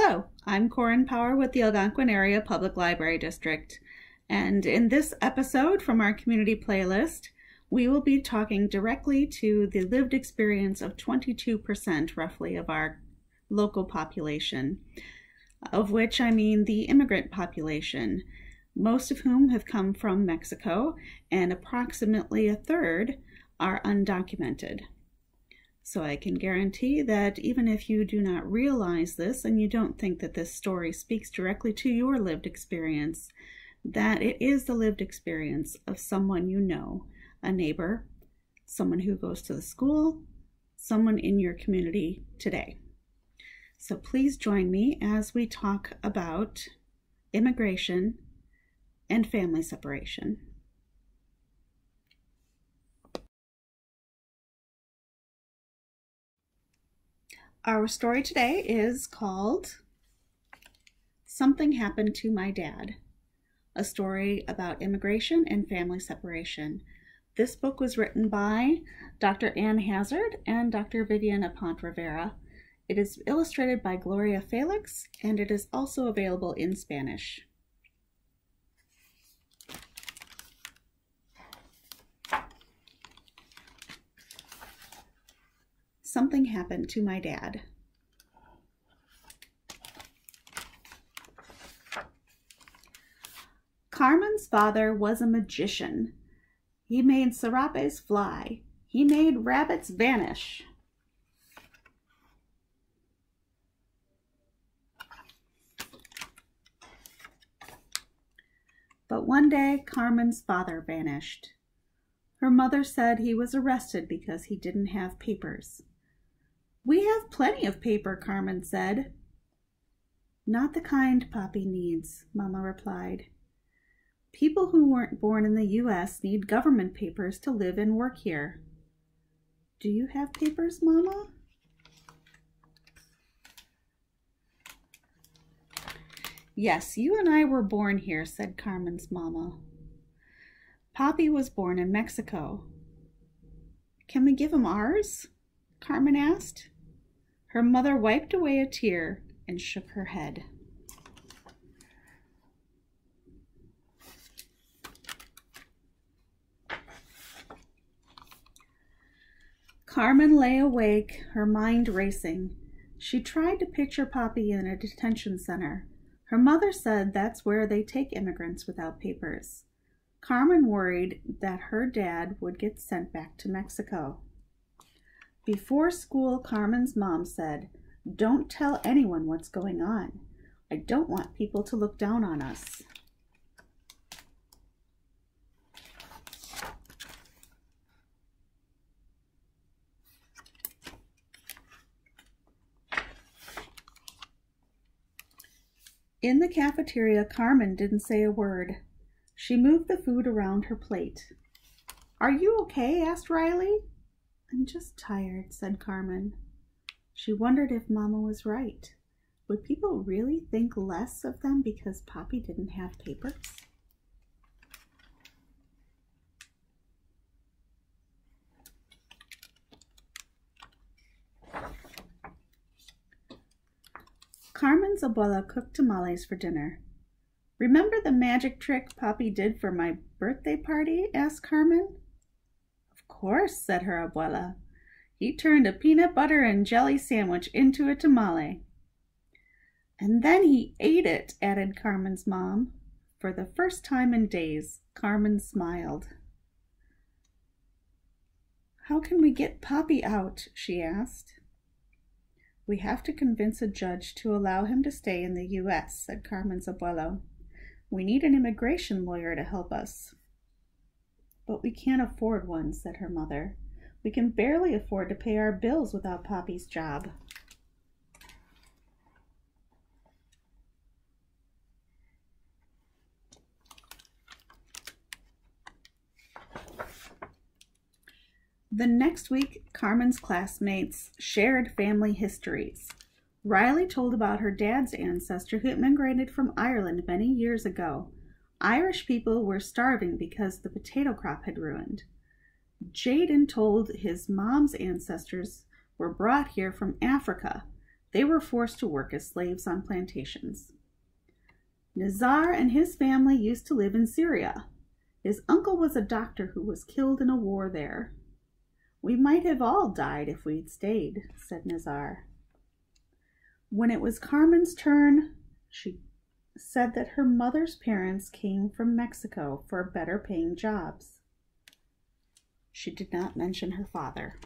Hello, I'm Corin Power with the Algonquin Area Public Library District, and in this episode from our community playlist, we will be talking directly to the lived experience of 22% roughly of our local population, of which I mean the immigrant population, most of whom have come from Mexico, and approximately a third are undocumented. So I can guarantee that even if you do not realize this and you don't think that this story speaks directly to your lived experience, that it is the lived experience of someone you know, a neighbor, someone who goes to the school, someone in your community today. So please join me as we talk about immigration and family separation. Our story today is called Something Happened to My Dad, a story about immigration and family separation. This book was written by Dr. Ann Hazard and Dr. Vivian Aponte Rivera. It is illustrated by Gloria Felix, and it is also available in Spanish. Something happened to my dad. Carmen's father was a magician. He made serapes fly. He made rabbits vanish. But one day, Carmen's father vanished. Her mother said he was arrested because he didn't have papers. "We have plenty of paper," Carmen said. "Not the kind Papi needs," Mama replied. "People who weren't born in the U.S. need government papers to live and work here." "Do you have papers, Mama?" "Yes, you and I were born here," said Carmen's mama. "Papi was born in Mexico." "Can we give him ours?" Carmen asked. Her mother wiped away a tear and shook her head. Carmen lay awake, her mind racing. She tried to picture Papi in a detention center. Her mother said that's where they take immigrants without papers. Carmen worried that her dad would get sent back to Mexico. Before school, Carmen's mom said, "Don't tell anyone what's going on. I don't want people to look down on us." In the cafeteria, Carmen didn't say a word. She moved the food around her plate. "Are you okay?" asked Riley. "I'm just tired," said Carmen. She wondered if Mama was right. Would people really think less of them because Papi didn't have papers? Carmen's abuela cooked tamales for dinner. "Remember the magic trick Papi did for my birthday party?" asked Carmen. "Of course," said her abuela. "He turned a peanut butter and jelly sandwich into a tamale." "And then he ate it," added Carmen's mom. For the first time in days, Carmen smiled. "How can we get Papi out?" she asked. "We have to convince a judge to allow him to stay in the U.S., said Carmen's abuelo. "We need an immigration lawyer to help us." "But we can't afford one," said her mother. "We can barely afford to pay our bills without Papi's job." The next week, Carmen's classmates shared family histories. Riley told about her dad's ancestor who immigrated from Ireland many years ago. Irish people were starving because the potato crop had ruined. Jaden told his mom's ancestors were brought here from Africa. They were forced to work as slaves on plantations. Nizar and his family used to live in Syria. His uncle was a doctor who was killed in a war there. We might have all died if we'd stayed, said Nizar. When it was Carmen's turn, she said that her mother's parents came from Mexico for better paying jobs. She did not mention her father.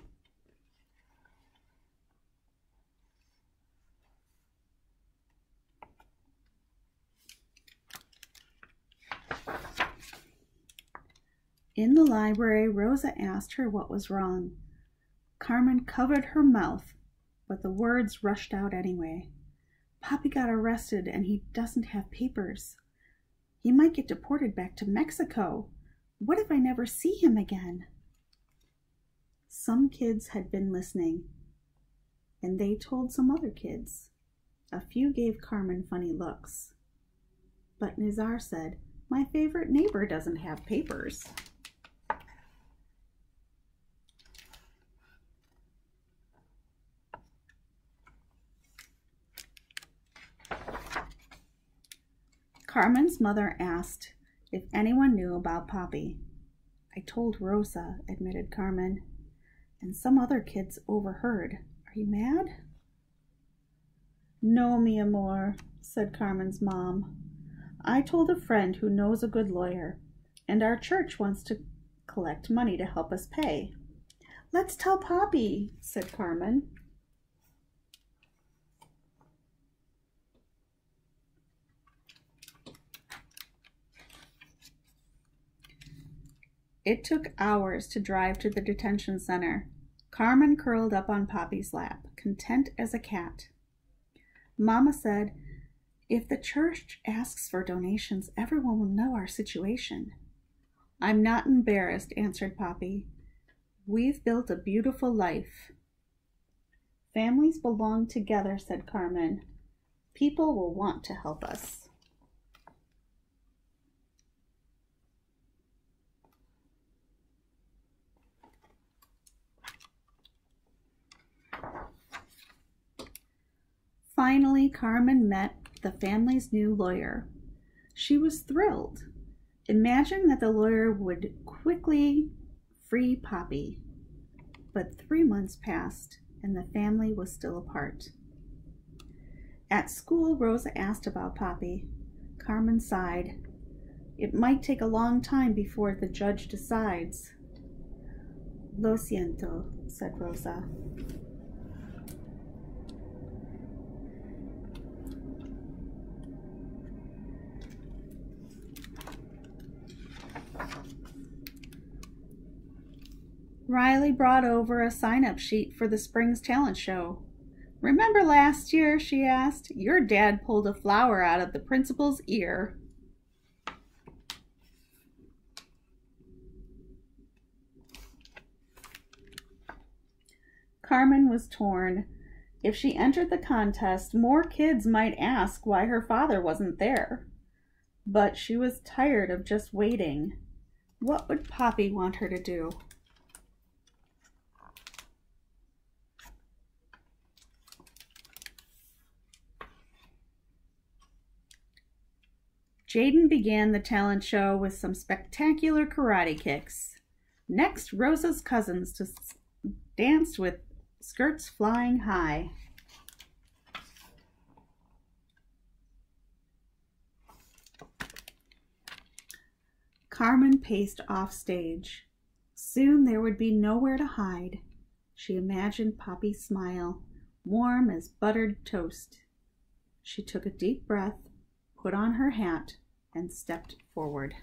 In the library, Rosa asked her what was wrong. Carmen covered her mouth, but the words rushed out anyway. Papi got arrested and he doesn't have papers. He might get deported back to Mexico. What if I never see him again? Some kids had been listening, and they told some other kids. A few gave Carmen funny looks. But Nizar said, "My favorite neighbor doesn't have papers." Carmen's mother asked if anyone knew about Papi. "I told Rosa," admitted Carmen, "and some other kids overheard. Are you mad?" "No, mi amor," said Carmen's mom. "I told a friend who knows a good lawyer, and our church wants to collect money to help us pay." "Let's tell Papi," said Carmen. It took hours to drive to the detention center. Carmen curled up on Papi's lap, content as a cat. Mama said, "If the church asks for donations, everyone will know our situation." "I'm not embarrassed," answered Papi. "We've built a beautiful life." "Families belong together," said Carmen. "People will want to help us." Finally, Carmen met the family's new lawyer. She was thrilled, imagining that the lawyer would quickly free Papi. But 3 months passed, and the family was still apart. At school, Rosa asked about Papi. Carmen sighed. "It might take a long time before the judge decides." "Lo siento," said Rosa. Riley brought over a sign-up sheet for the Springs Talent Show. "Remember last year?" she asked. "Your dad pulled a flower out of the principal's ear." Carmen was torn. If she entered the contest, more kids might ask why her father wasn't there. But she was tired of just waiting. What would Papi want her to do? Jaden began the talent show with some spectacular karate kicks. Next, Rosa's cousins danced with skirts flying high. Carmen paced off stage. Soon there would be nowhere to hide. She imagined Papi's smile, warm as buttered toast. She took a deep breath, put on her hat, and stepped forward.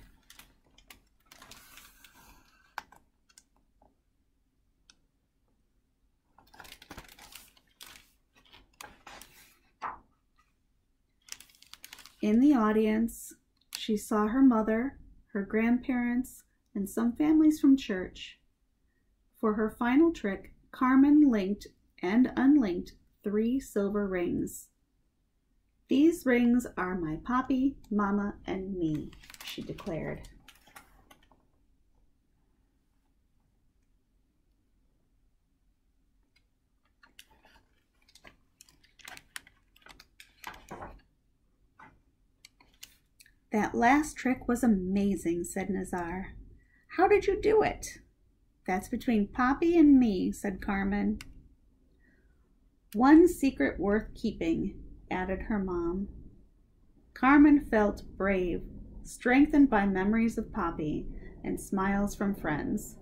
In the audience, she saw her mother, her grandparents, and some families from church. For her final trick, Carmen linked and unlinked 3 silver rings. "These rings are my Papi, Mama, and me," she declared. "That last trick was amazing," said Nazar. "How did you do it?" "That's between Poppy and me," said Carmen. "One secret worth keeping," added her mom. Carmen felt brave, strengthened by memories of Poppy and smiles from friends.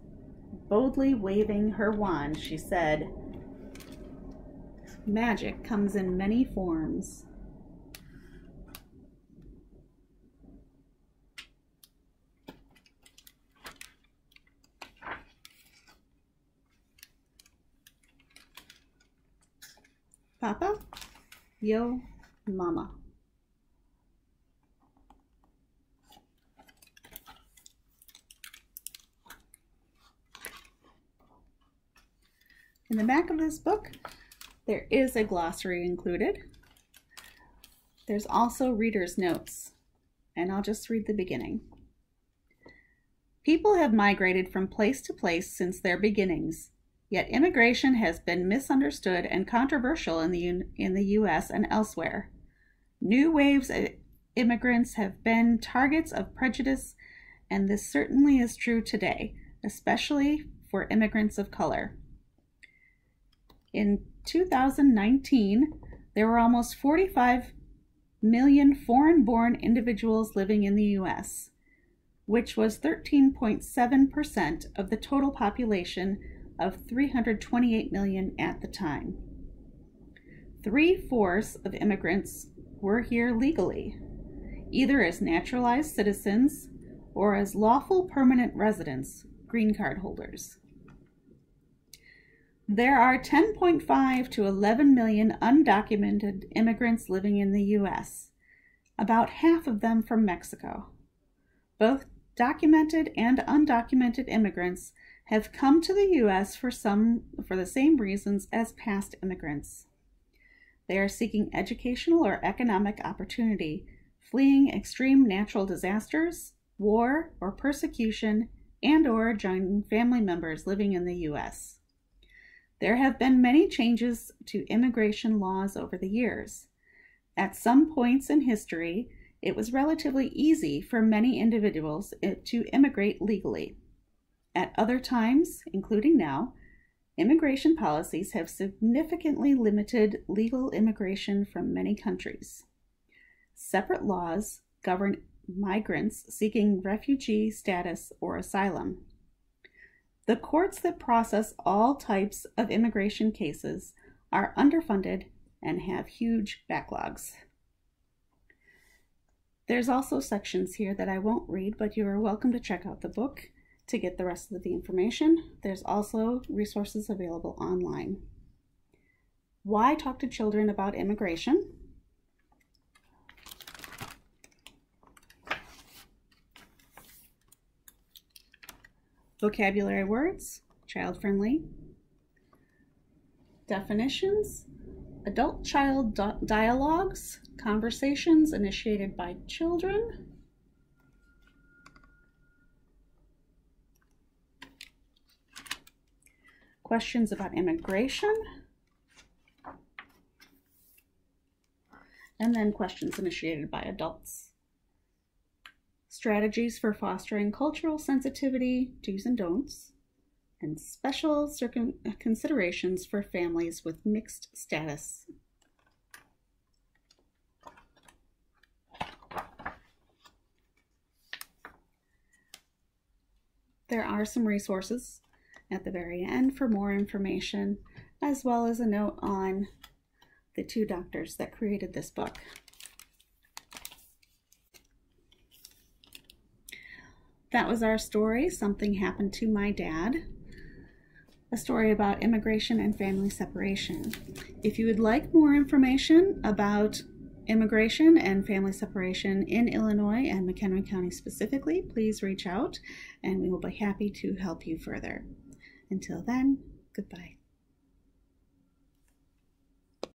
Boldly waving her wand, she said, "Magic comes in many forms." Papa, yo, mama. In the back of this book, there is a glossary included. There's also reader's notes, and I'll just read the beginning. "People have migrated from place to place since their beginnings, yet immigration has been misunderstood and controversial in the U.S. and elsewhere. New waves of immigrants have been targets of prejudice, and this certainly is true today, especially for immigrants of color. In 2019, there were almost 45 million foreign-born individuals living in the U.S., which was 13.7% of the total population of 328 million at the time. 3/4 of immigrants were here legally, either as naturalized citizens or as lawful permanent residents, green card holders. There are 10.5 to 11 million undocumented immigrants living in the U.S., about half of them from Mexico. Both documented and undocumented immigrants have come to the U.S. for the same reasons as past immigrants. They are seeking educational or economic opportunity, fleeing extreme natural disasters, war or persecution, and/or joining family members living in the U.S. There have been many changes to immigration laws over the years. At some points in history, it was relatively easy for many individuals to immigrate legally. At other times, including now, immigration policies have significantly limited legal immigration from many countries. Separate laws govern migrants seeking refugee status or asylum. The courts that process all types of immigration cases are underfunded and have huge backlogs. There's also sections here that I won't read, but you are welcome to check out the book to get the rest of the information. There's also resources available online. Why talk to children about immigration? Vocabulary words, child-friendly. Definitions, adult-child dialogues, conversations initiated by children. Questions about immigration. And then questions initiated by adults. Strategies for fostering cultural sensitivity, do's and don'ts, and special considerations for families with mixed status. There are some resources at the very end for more information, as well as a note on the two doctors that created this book. That was our story, Something Happened to My Dad, a story about immigration and family separation. If you would like more information about immigration and family separation in Illinois and McHenry County specifically, please reach out and we will be happy to help you further. Until then, goodbye.